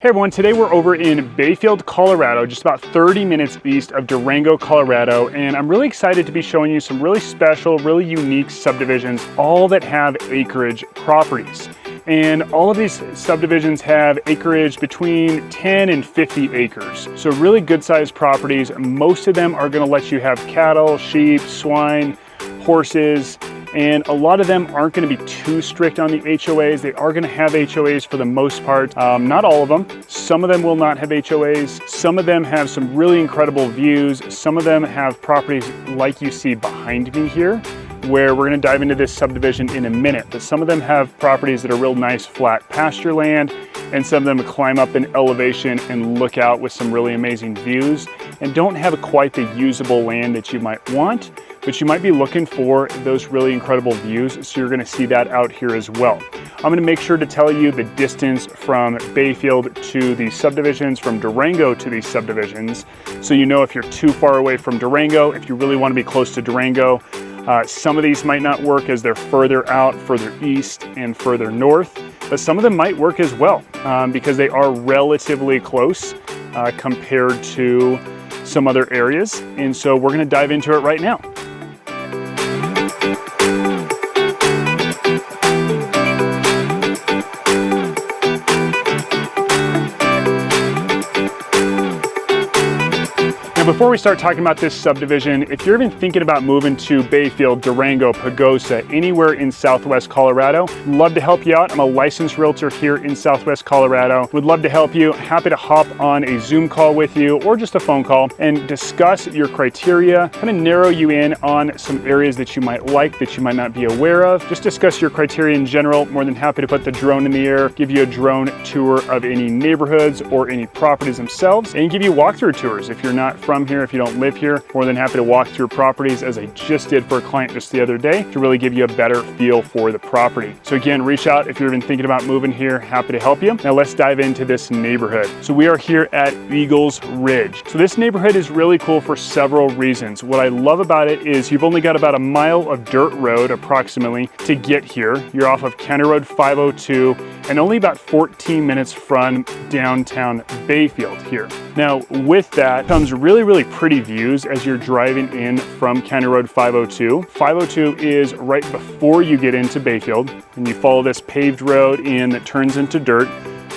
Hey everyone, today we're over in Bayfield, Colorado, just about 30 minutes east of Durango, Colorado, and I'm really excited to be showing you some really special, really unique subdivisions, all that have acreage properties. And all of these subdivisions have acreage between 10 and 50 acres. So really good sized properties. Most of them are gonna let you have cattle, sheep, swine, horses, and a lot of them aren't going to be too strict on the HOAs. They are going to have HOAs for the most part. Not all of them. Some of them will not have HOAs. Some of them have some really incredible views. Some of them have properties like you see behind me here, where we're going to dive into this subdivision in a minute. But some of them have properties that are real nice flat pasture land, and some of them climb up in elevation and look out with some really amazing views and don't have quite the usable land that you might want, but you might be looking for those really incredible views, so you're going to see that out here as well. I'm going to make sure to tell you the distance from Bayfield to these subdivisions, from Durango to these subdivisions, so you know if you're too far away from Durango, if you really want to be close to Durango. Some of these might not work as they're further out, further east and further north, but some of them might work as well because they are relatively close compared to some other areas. And so we're going to dive into it right now. Before we start talking about this subdivision, if you're even thinking about moving to Bayfield, Durango, Pagosa, anywhere in Southwest Colorado, love to help you out. I'm a licensed realtor here in Southwest Colorado. Would love to help you. Happy to hop on a Zoom call with you or just a phone call and discuss your criteria, kind of narrow you in on some areas that you might like that you might not be aware of. Just discuss your criteria in general. More than happy to put the drone in the air, give you a drone tour of any neighborhoods or any properties themselves, and give you walkthrough tours if you're not from here, if you don't live here. More than happy to walk through properties, as I just did for a client just the other day, to really give you a better feel for the property. So again, reach out if you're even thinking about moving here. Happy to help you. Now let's dive into this neighborhood. So we are here at Eagles Ridge. So this neighborhood is really cool for several reasons. What I love about it is you've only got about a mile of dirt road approximately to get here. You're off of County Road 502 and only about 14 minutes from downtown Bayfield here. Now with that comes really pretty views as you're driving in from County Road 502. 502 is right before you get into Bayfield, and you follow this paved road in that turns into dirt.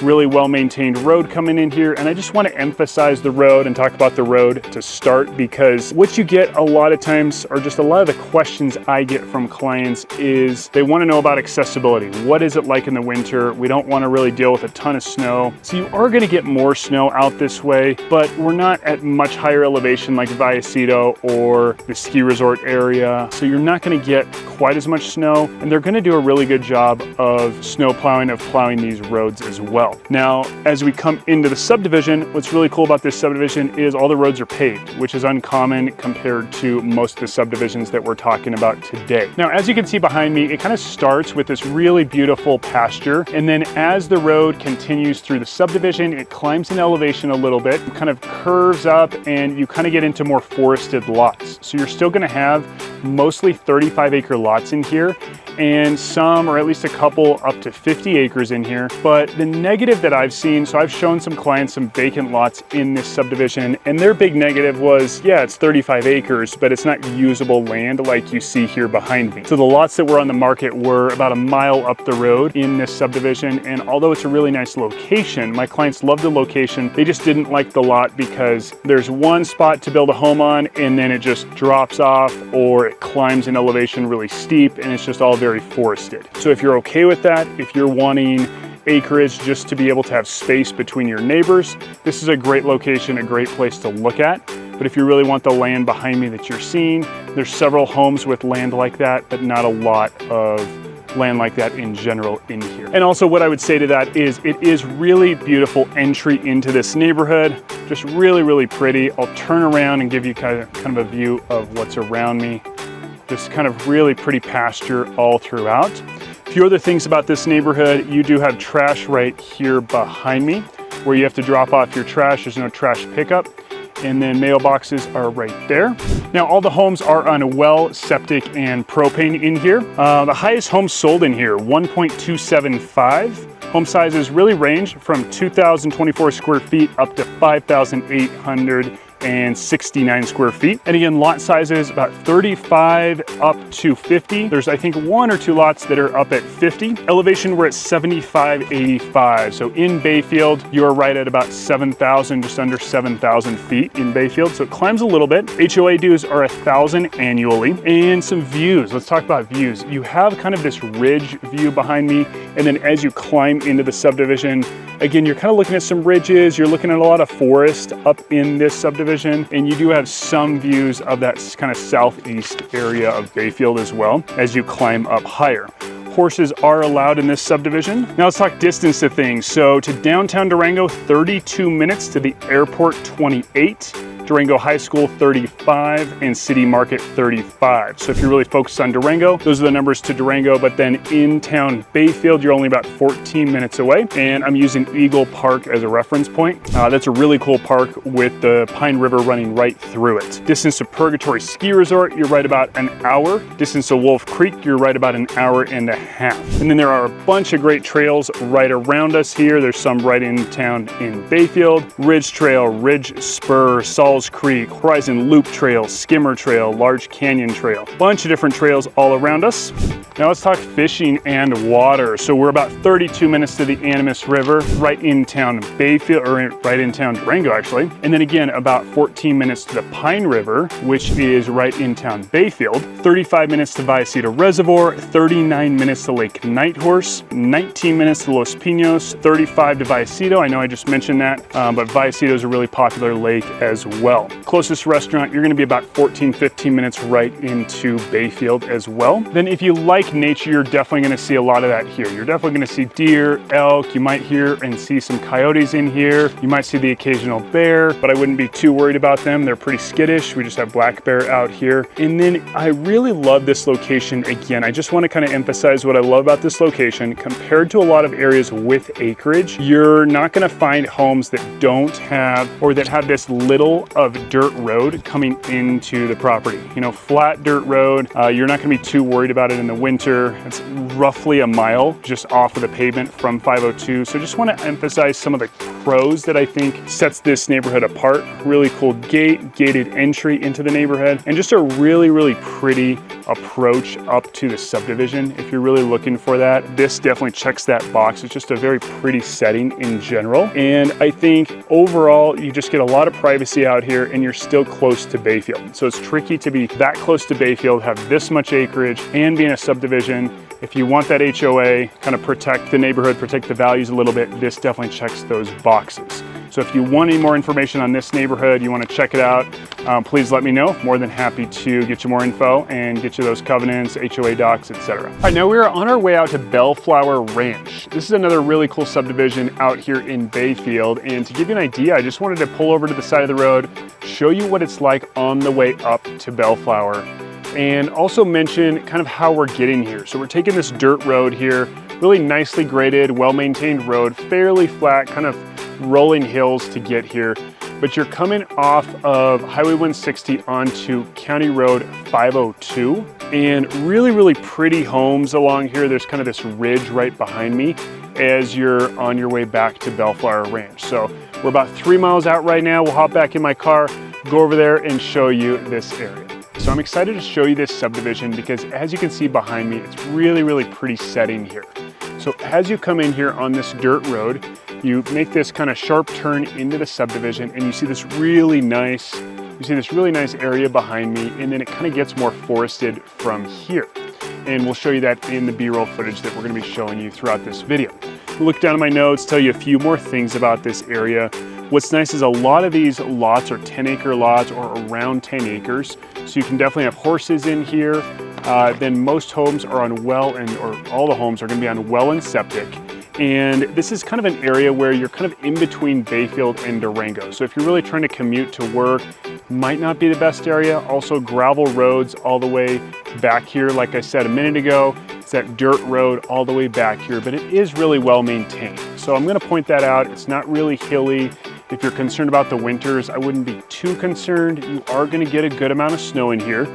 Really well-maintained road coming in here, and I just want to emphasize the road and talk about the road to start, because what you get a lot of times, or just a lot of the questions I get from clients, is they want to know about accessibility. What is it like in the winter? We don't want to really deal with a ton of snow. So you are going to get more snow out this way, but we're not at much higher elevation like Vallecito or the ski resort area. So you're not going to get quite as much snow, and they're going to do a really good job of snow plowing, of plowing these roads as well. Now, as we come into the subdivision, what's really cool about this subdivision is all the roads are paved, which is uncommon compared to most of the subdivisions that we're talking about today. Now, as you can see behind me, it kind of starts with this really beautiful pasture, and then as the road continues through the subdivision, it climbs in elevation a little bit, kind of curves up, and you kind of get into more forested lots. So you're still going to have mostly 35-acre lots in here, and some, or at least a couple, up to 50 acres in here. But the negative that I've seen, so I've shown some clients some vacant lots in this subdivision, and their big negative was, yeah, it's 35 acres, but it's not usable land like you see here behind me. So the lots that were on the market were about a mile up the road in this subdivision, and although it's a really nice location, my clients love the location, they just didn't like the lot because there's one spot to build a home on, and then it just drops off, or it climbs in elevation really steep, and it's just all very forested. So if you're okay with that, if you're wanting acreage just to be able to have space between your neighbors, this is a great location, a great place to look at. But if you really want the land behind me that you're seeing, there's several homes with land like that, but not a lot of land like that in general in here. And also what I would say to that is it is really beautiful entry into this neighborhood, just really pretty. I'll turn around and give you kind of a view of what's around me. Just kind of really pretty pasture all throughout. A few other things about this neighborhood: you do have trash right here behind me where you have to drop off your trash. There's no trash pickup. And then mailboxes are right there. Now all the homes are on a well, septic, and propane in here. The highest home sold in here, 1.275. Home sizes really range from 2,024 square feet up to 5,869 square feet. And again, lot sizes about 35 up to 50. There's, I think, 1 or 2 lots that are up at 50. Elevation, we're at 7585. So in Bayfield, you're right at about 7,000, just under 7,000 feet in Bayfield. So it climbs a little bit. HOA dues are 1,000 annually. And some views. Let's talk about views. You have kind of this ridge view behind me. And then as you climb into the subdivision, again, you're kind of looking at some ridges. You're looking at a lot of forest up in this subdivision. And you do have some views of that kind of southeast area of Bayfield as well as you climb up higher. Horses are allowed in this subdivision. Now let's talk distance to things. So to downtown Durango, 32 minutes, to the airport, 28. Durango High School 35, and City Market 35. So if you're really focused on Durango, those are the numbers to Durango, but then in town Bayfield, you're only about 14 minutes away. And I'm using Eagle Park as a reference point. That's a really cool park with the Pine River running right through it. Distance to Purgatory Ski Resort, you're right about an hour. Distance to Wolf Creek, you're right about an hour and a half. And then there are a bunch of great trails right around us here. There's some right in town in Bayfield. Ridge Trail, Ridge Spur, Salls Creek, Horizon Loop Trail, Skimmer Trail, Large Canyon Trail. Bunch of different trails all around us. Now let's talk fishing and water. So we're about 32 minutes to the Animas River, right in town Bayfield, or right in town Durango actually. And then again, about 14 minutes to the Pine River, which is right in town Bayfield. 35 minutes to Vallecito Reservoir, 39 minutes to Lake Nighthorse, 19 minutes to Los Pinos, 35 to Vallecito. I know I just mentioned that, but Vallecito is a really popular lake as well. Closest restaurant, you're gonna be about 14, 15 minutes right into Bayfield as well. Then if you like nature, you're definitely gonna see a lot of that here. You're definitely gonna see deer, elk, you might hear and see some coyotes in here. You might see the occasional bear, but I wouldn't be too worried about them. They're pretty skittish. We just have black bear out here. And then I really love this location. Again, I just wanna kind of emphasize what I love about this location. Compared to a lot of areas with acreage, you're not gonna find homes that don't have, or that have this little of dirt road coming into the property. You know, flat dirt road. You're not gonna be too worried about it in the winter. It's roughly a mile just off of the pavement from 502. So just want to emphasize some of the pros that I think sets this neighborhood apart. Really cool gated entry into the neighborhood, and just a really, really pretty approach up to the subdivision. If you're really looking for that, this definitely checks that box. It's just a very pretty setting in general. And I think overall, you just get a lot of privacy out here, and you're still close to Bayfield. So it's tricky to be that close to Bayfield, have this much acreage, and be in a subdivision. If you want that HOA, kind of protect the neighborhood, protect the values a little bit, this definitely checks those boxes. So if you want any more information on this neighborhood, you want to check it out, please let me know. More than happy to get you more info and get you those covenants, HOA docs, etc. All right, now we are on our way out to Bellflower Ranch. This is another really cool subdivision out here in Bayfield. And to give you an idea, I just wanted to pull over to the side of the road, show you what it's like on the way up to Bellflower, and also mention kind of how we're getting here. So we're taking this dirt road here, really nicely graded, well-maintained road, fairly flat, kind of rolling hills to get here. But you're coming off of Highway 160 onto County Road 502, and really, really pretty homes along here. There's kind of this ridge right behind me as you're on your way back to Bellflower Ranch. So we're about 3 miles out right now. We'll hop back in my car, go over there and show you this area. So I'm excited to show you this subdivision because as you can see behind me, it's really, really pretty setting here. So as you come in here on this dirt road, you make this kind of sharp turn into the subdivision, and you see this really nice area behind me, and then it kind of gets more forested from here. And we'll show you that in the B-roll footage that we're going to be showing you throughout this video. Look down at my notes, tell you a few more things about this area. What's nice is a lot of these lots are 10-acre lots or around 10 acres. So you can definitely have horses in here. Then most homes are on well, or all the homes are going to be on well and septic. And this is kind of an area where you're kind of in between Bayfield and Durango. So if you're really trying to commute to work, might not be the best area. Also gravel roads all the way back here. Like I said a minute ago, it's that dirt road all the way back here, but it is really well maintained. So I'm going to point that out. It's not really hilly. If you're concerned about the winters, I wouldn't be too concerned. You are going to get a good amount of snow in here,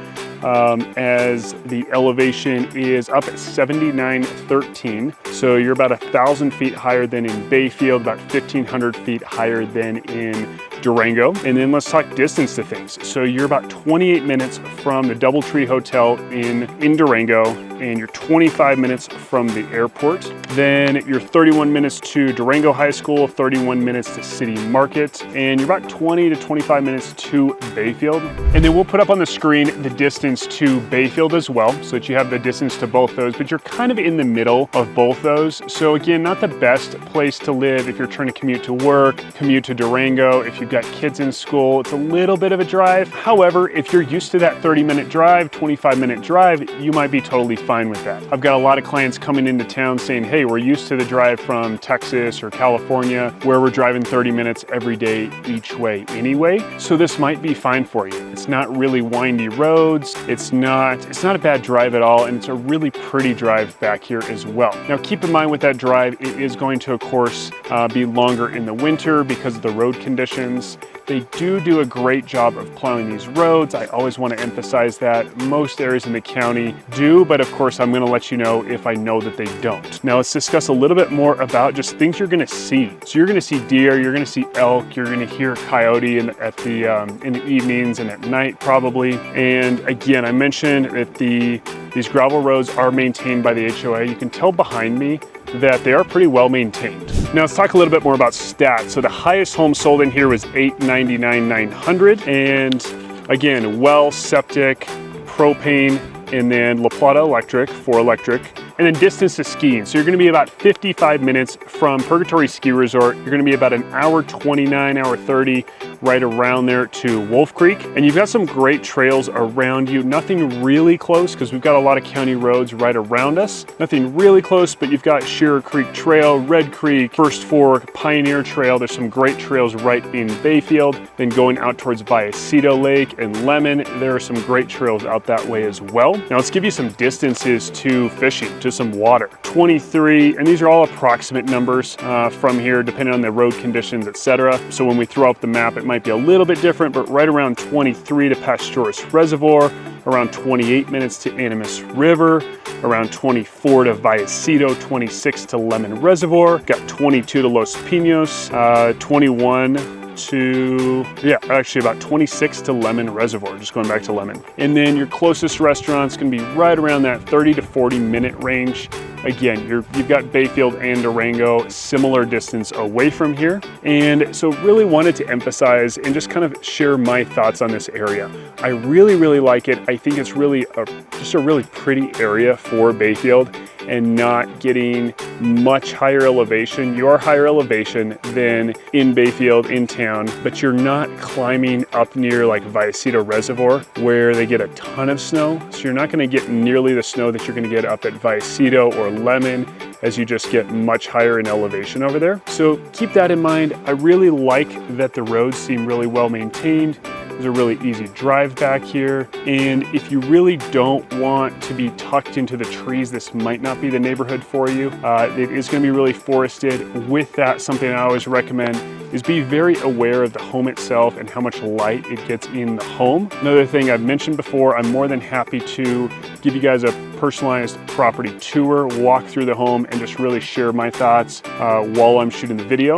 as the elevation is up at 7913. So you're about 1,000 feet higher than in Bayfield, about 1,500 feet higher than in Durango. And then let's talk distance to things. So you're about 28 minutes from the DoubleTree Hotel in Durango, and you're 25 minutes from the airport. Then you're 31 minutes to Durango High School, 31 minutes to City Market, and you're about 20 to 25 minutes to Bayfield. And then we'll put up on the screen the distance to Bayfield as well, so that you have the distance to both those, but you're kind of in the middle of both those. So again, not the best place to live if you're trying to commute to work, commute to Durango. If you've got kids in school, it's a little bit of a drive. However, if you're used to that 30-minute drive, 25-minute drive, you might be totally fine with that. I've got a lot of clients coming into town saying, hey, we're used to the drive from Texas or California, where we're driving 30 minutes every day each way anyway. So this might be fine for you. It's not really windy roads. It's not a bad drive at all, and it's a really pretty drive back here as well. Now keep in mind with that drive, it is going to, of course, be longer in the winter because of the road conditions. They do a great job of plowing these roads. I always want to emphasize that. Most areas in the county do, but of course I'm going to let you know if I know that they don't. Now let's discuss a little bit more about just things you're going to see. So you're going to see deer, you're going to see elk, you're going to hear coyote in the evenings and at night probably. And again, I mentioned that these gravel roads are maintained by the HOA. You can tell behind me that they are pretty well maintained. Now let's talk a little bit more about stats. So the highest home sold in here was $899,900, and again, well, septic, propane, and then La Plata electric for electric, and then distance to skiing. So you're gonna be about 55 minutes from Purgatory Ski Resort. You're gonna be about an hour 29, hour 30, right around there to Wolf Creek. And you've got some great trails around you. Nothing really close, because we've got a lot of county roads right around us. Nothing really close, but you've got Shearer Creek Trail, Red Creek, First Fork, Pioneer Trail. There's some great trails right in Bayfield. Then going out towards Vallecito Lake and Lemon, there are some great trails out that way as well. Now let's give you some distances to fishing, to some water. 23, and these are all approximate numbers from here, depending on the road conditions, etc. So when we throw up the map, it might be a little bit different, but right around 23 to Pastoris Reservoir, around 28 minutes to Animas River, around 24 to Vallecito, 26 to Lemon Reservoir, got 22 to Los Pinos, 21 to, actually about 26 to Lemon Reservoir, just going back to Lemon. And then your closest restaurant's gonna be right around that 30 to 40 minute range. Again, you've got Bayfield and Durango, similar distance away from here. And so really wanted to emphasize and just kind of share my thoughts on this area. I really, really like it. I think it's really just a really pretty area for Bayfield, and not getting much higher elevation. You are higher elevation than in Bayfield in town, but you're not climbing up near like Vallecito Reservoir where they get a ton of snow. So you're not gonna get nearly the snow that you're gonna get up at Vallecito or Lemon, as you just get much higher in elevation over there. So keep that in mind. I really like that the roads seem really well maintained. There's a really easy drive back here. And if you really don't want to be tucked into the trees, this might not be the neighborhood for you. It is gonna be really forested. With that, something I always recommend is be very aware of the home itself and how much light it gets in the home. Another thing I've mentioned before, I'm more than happy to give you guys a personalized property tour, walk through the home, and just really share my thoughts while I'm shooting the video.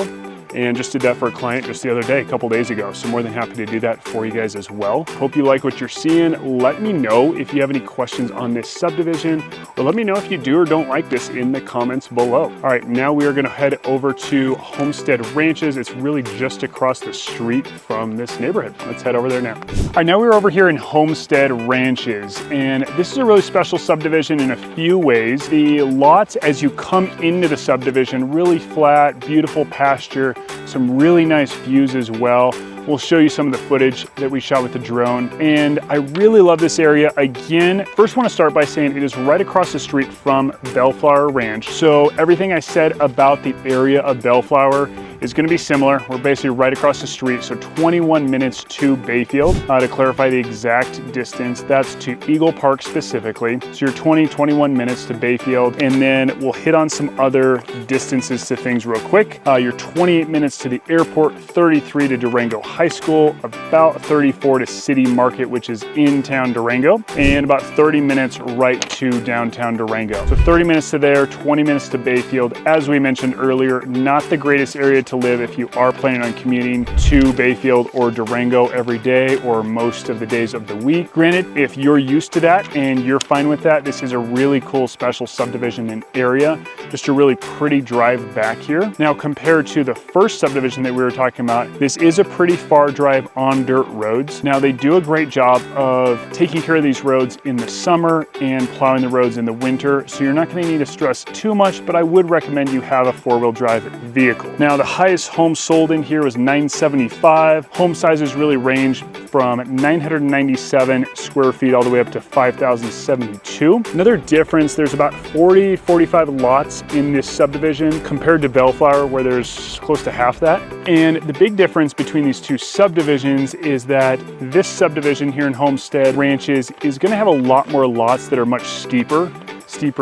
And just did that for a client just the other day, a couple days ago. So more than happy to do that for you guys as well. Hope you like what you're seeing. Let me know if you have any questions on this subdivision, or let me know if you do or don't like this in the comments below. All right, now we are gonna head over to Homestead Ranches. It's really just across the street from this neighborhood. Let's head over there now. All right, now we're over here in Homestead Ranches, and this is a really special subdivision in a few ways. The lots, as you come into the subdivision, really flat, beautiful pasture, some really nice views as well. We'll show you some of the footage that we shot with the drone. And I really love this area. Again, first want to start by saying it is right across the street from Bellflower Ranch. So everything I said about the area of Bellflower is going to be similar. We're basically right across the street, so 21 minutes to Bayfield. To clarify the exact distance, that's to Eagle Park specifically. So you're 21 minutes to Bayfield, and then we'll hit on some other distances to things real quick. You're 28 minutes to the airport, 33 to Durango High School, about 34 to City Market, which is in town Durango, and about 30 minutes right to downtown Durango. So 30 minutes to there, 20 minutes to Bayfield. As we mentioned earlier, not the greatest area to live if you are planning on commuting to Bayfield or Durango every day or most of the days of the week. Granted, if you're used to that and you're fine with that, this is a really cool special subdivision and area. Just a really pretty drive back here. Now, compared to the first subdivision that we were talking about, this is a pretty far drive on dirt roads. Now, they do a great job of taking care of these roads in the summer and plowing the roads in the winter, so you're not going to need to stress too much, but I would recommend you have a four-wheel drive vehicle. Now, the highest home sold in here was 975. Home sizes really range from 997 square feet all the way up to 5,072. Another difference, there's about 45 lots in this subdivision compared to Bellflower, where there's close to half that. And the big difference between these two subdivisions is that this subdivision here in Homestead Ranches is going to have a lot more lots that are much steeper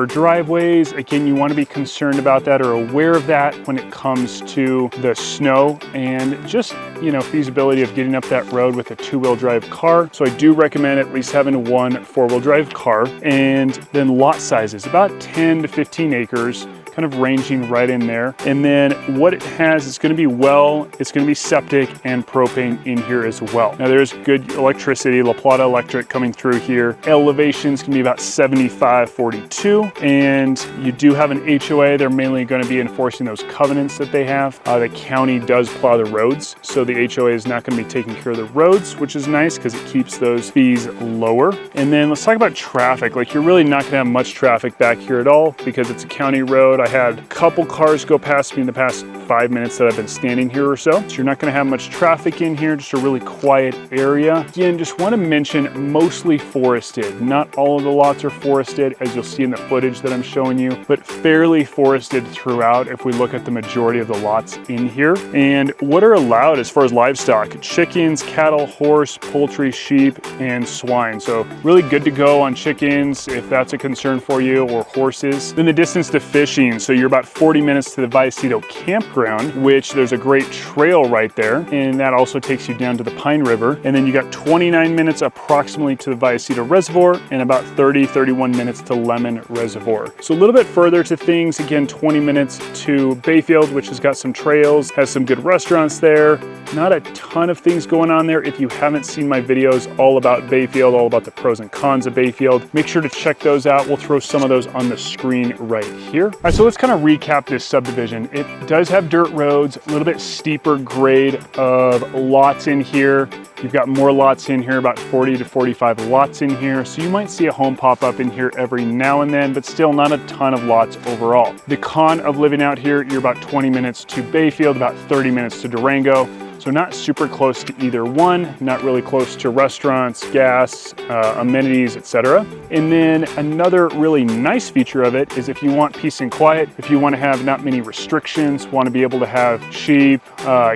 driveways. Again, you want to be concerned about that or aware of that when it comes to the snow and just, you know, feasibility of getting up that road with a two-wheel drive car. So I do recommend at least having one four-wheel drive car. And then lot sizes, about 10 to 15 acres, kind of ranging right in there. And then what it has is going to be well, it's going to be septic and propane in here as well. Now there's good electricity, La Plata Electric coming through here. Elevations can be about 75-42, and you do have an HOA. They're mainly going to be enforcing those covenants that they have. The county does plow the roads, so the HOA is not going to be taking care of the roads, which is nice because it keeps those fees lower. And then let's talk about traffic. Like, you're really not going to have much traffic back here at all because it's a county road. I had a couple cars go past me in the past 5 minutes that I've been standing here or so. So you're not going to have much traffic in here, just a really quiet area. Again, just want to mention mostly forested. Not all of the lots are forested, as you'll see in the footage that I'm showing you, but fairly forested throughout if we look at the majority of the lots in here. And what are allowed as far as livestock: chickens, cattle, horse, poultry, sheep, and swine. So really good to go on chickens if that's a concern for you, or horses. Then the distance to fishing. So you're about 40 minutes to the Vallecito campground, which there's a great trail right there, and that also takes you down to the Pine River. And then you got 29 minutes approximately to the Vallecito Reservoir and about 31 minutes to Lemon Reservoir. So a little bit further to things, again, 20 minutes to Bayfield, which has got some trails, has some good restaurants there. Not a ton of things going on there. If you haven't seen my videos all about Bayfield, all about the pros and cons of Bayfield, make sure to check those out. We'll throw some of those on the screen right here. All right, so let's kind of recap this subdivision. It does have dirt roads, a little bit steeper grade of lots in here. You've got more lots in here, about 40 to 45 lots in here. So you might see a home pop up in here every now and then, but still not a ton of lots overall. The con of living out here, you're about 20 minutes to Bayfield, about 30 minutes to Durango. So not super close to either one, not really close to restaurants, gas, amenities, etc. And then another really nice feature of it is if you want peace and quiet, if you want to have not many restrictions, want to be able to have sheep,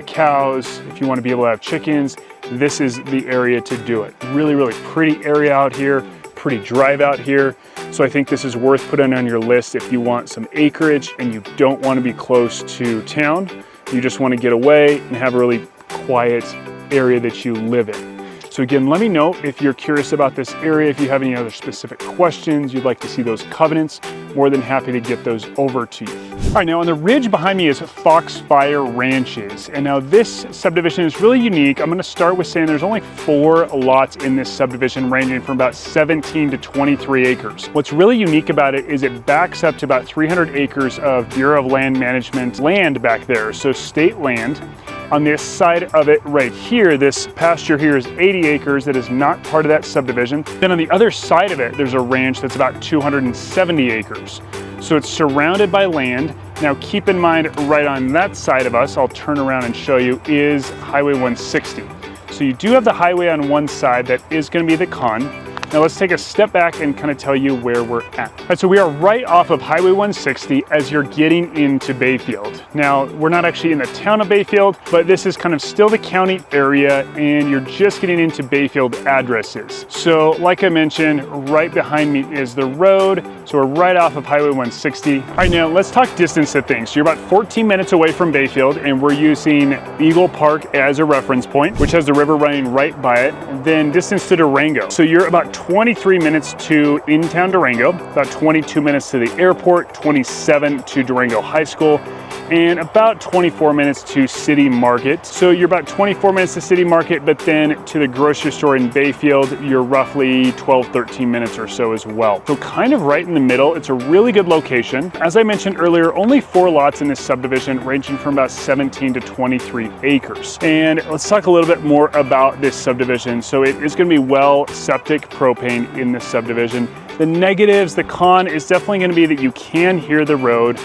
cows, if you want to be able to have chickens, this is the area to do it. Really, really pretty area out here, pretty drive out here. So I think this is worth putting on your list if you want some acreage and you don't want to be close to town. You just want to get away and have a really quiet area that you live in. So again, let me know if you're curious about this area, if you have any other specific questions, you'd like to see those covenants, more than happy to get those over to you. All right, now on the ridge behind me is Foxfire Ranches. And now this subdivision is really unique. I'm gonna start with saying there's only 4 lots in this subdivision, ranging from about 17 to 23 acres. What's really unique about it is it backs up to about 300 acres of Bureau of Land Management land back there, so state land. On this side of it right here, this pasture here is 80 acres that is not part of that subdivision. Then on the other side of it, there's a ranch that's about 270 acres. So it's surrounded by land. Now keep in mind, right on that side of us, I'll turn around and show you, is Highway 160. So you do have the highway on one side that is going to be the con. Now let's take a step back and kind of tell you where we're at. All right, so we are right off of Highway 160 as you're getting into Bayfield. Now, we're not actually in the town of Bayfield, but this is kind of still the county area, and you're just getting into Bayfield addresses. So like I mentioned, right behind me is the road. So we're right off of Highway 160. All right, now let's talk distance to things. So you're about 14 minutes away from Bayfield, and we're using Eagle Park as a reference point, which has the river running right by it. And then distance to Durango. So you're about 23 minutes to in-town Durango, about 22 minutes to the airport, 27 to Durango High School, and about 24 minutes to City Market. So you're about 24 minutes to City Market, but then to the grocery store in Bayfield, you're roughly 12, 13 minutes or so as well. So kind of right in the middle. It's a really good location. As I mentioned earlier, only 4 lots in this subdivision, ranging from about 17 to 23 acres. And let's talk a little bit more about this subdivision. So it is going to be well septic propane in this subdivision. The negatives, the con is definitely going to be that you can hear the road,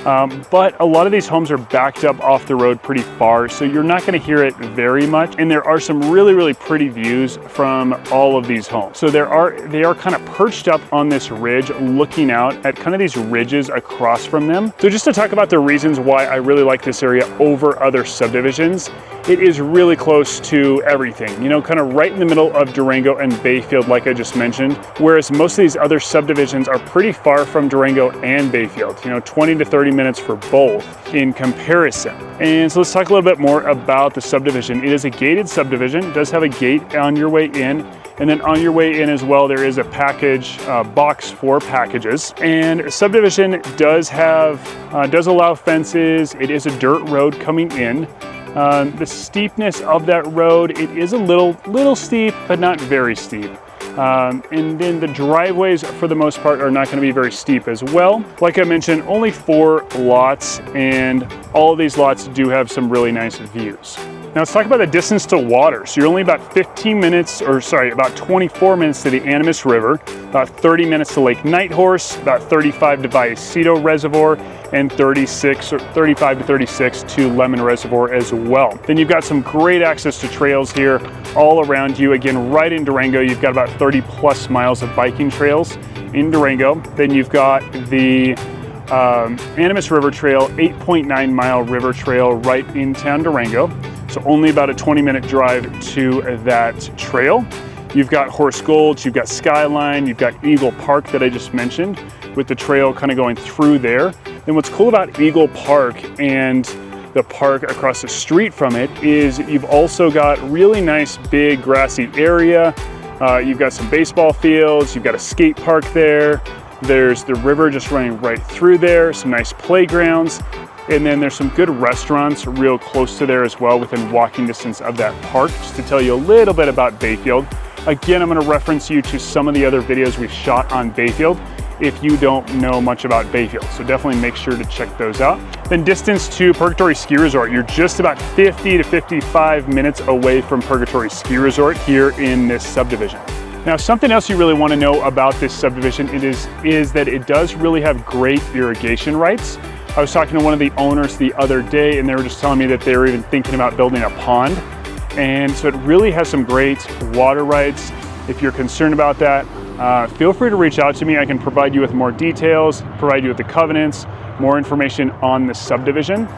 but a lot of these homes are backed up off the road pretty far, so you're not going to hear it very much. And there are some really, really pretty views from all of these homes. So they are kind of perched up on this ridge, looking out at kind of these ridges across from them. So just to talk about the reasons why I really like this area over other subdivisions, it is really close to everything, you know, kind of right in the middle of Durango and Bayfield, like I just mentioned, whereas most of these other subdivisions are pretty far from Durango and Bayfield, you know, 20 to 30 minutes for both in comparison. And so let's talk a little bit more about the subdivision. It is a gated subdivision. It does have a gate on your way in. And then on your way in as well, there is a package box for packages. And subdivision does allow fences. It is a dirt road coming in. The steepness of that road, it is a little steep, but not very steep. And then the driveways, for the most part, are not going to be very steep as well. Like I mentioned, only 4 lots, and all of these lots do have some really nice views. Now let's talk about the distance to water. So you're only about about 24 minutes to the Animas River, about 30 minutes to Lake Nighthorse, about 35 to Vallecito Reservoir, and 35 to 36 to Lemon Reservoir as well. Then you've got some great access to trails here all around you. Again, right in Durango, you've got about 30 plus miles of biking trails in Durango. Then you've got the Animas River Trail, 8.9 mile river trail right in town Durango. So only about a 20-minute drive to that trail. You've got Horse Gulch, you've got Skyline, you've got Eagle Park that I just mentioned, with the trail kind of going through there. And what's cool about Eagle Park and the park across the street from it is you've also got really nice big grassy area. You've got some baseball fields, you've got a skate park there. There's the river just running right through there, some nice playgrounds. And then there's some good restaurants real close to there as well, within walking distance of that park. Just to tell you a little bit about Bayfield. Again, I'm going to reference you to some of the other videos we've shot on Bayfield if you don't know much about Bayfield. So definitely make sure to check those out. Then distance to Purgatory Ski Resort. You're just about 50 to 55 minutes away from Purgatory Ski Resort here in this subdivision. Now, something else you really want to know about this subdivision is that it does really have great irrigation rights. I was talking to one of the owners the other day, and they were just telling me that they were even thinking about building a pond. And so it really has some great water rights. If you're concerned about that, feel free to reach out to me. I can provide you with more details, provide you with the covenants, more information on the subdivision.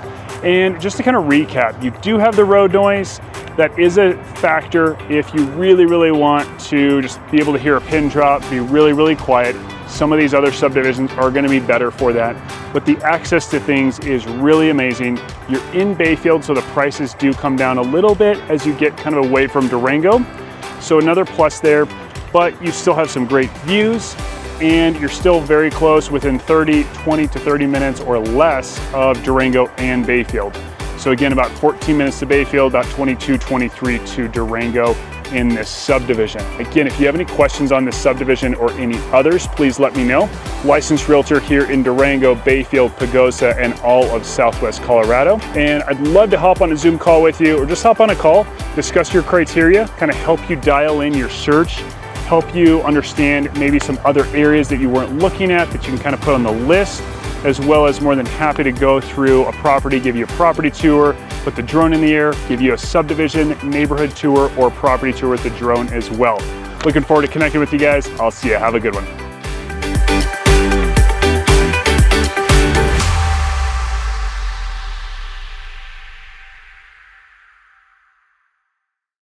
And just to kind of recap, you do have the road noise. That is a factor if you really, really want to just be able to hear a pin drop, be really, really quiet. Some of these other subdivisions are going to be better for that. But the access to things is really amazing. You're in Bayfield, so the prices do come down a little bit as you get kind of away from Durango. So another plus there, but you still have some great views, and you're still very close, within 20 to 30 minutes or less of Durango and Bayfield. So again, about 14 minutes to Bayfield, about 22, 23 to Durango in this subdivision. Again, if you have any questions on this subdivision or any others, please let me know. Licensed realtor here in Durango, Bayfield, Pagosa, and all of Southwest Colorado. And I'd love to hop on a Zoom call with you, or just hop on a call, discuss your criteria, kind of help you dial in your search, help you understand maybe some other areas that you weren't looking at that you can kind of put on the list, as well as more than happy to go through a property, give you a property tour, put the drone in the air, give you a subdivision, neighborhood tour, or property tour with the drone as well. Looking forward to connecting with you guys. I'll see you. Have a good one.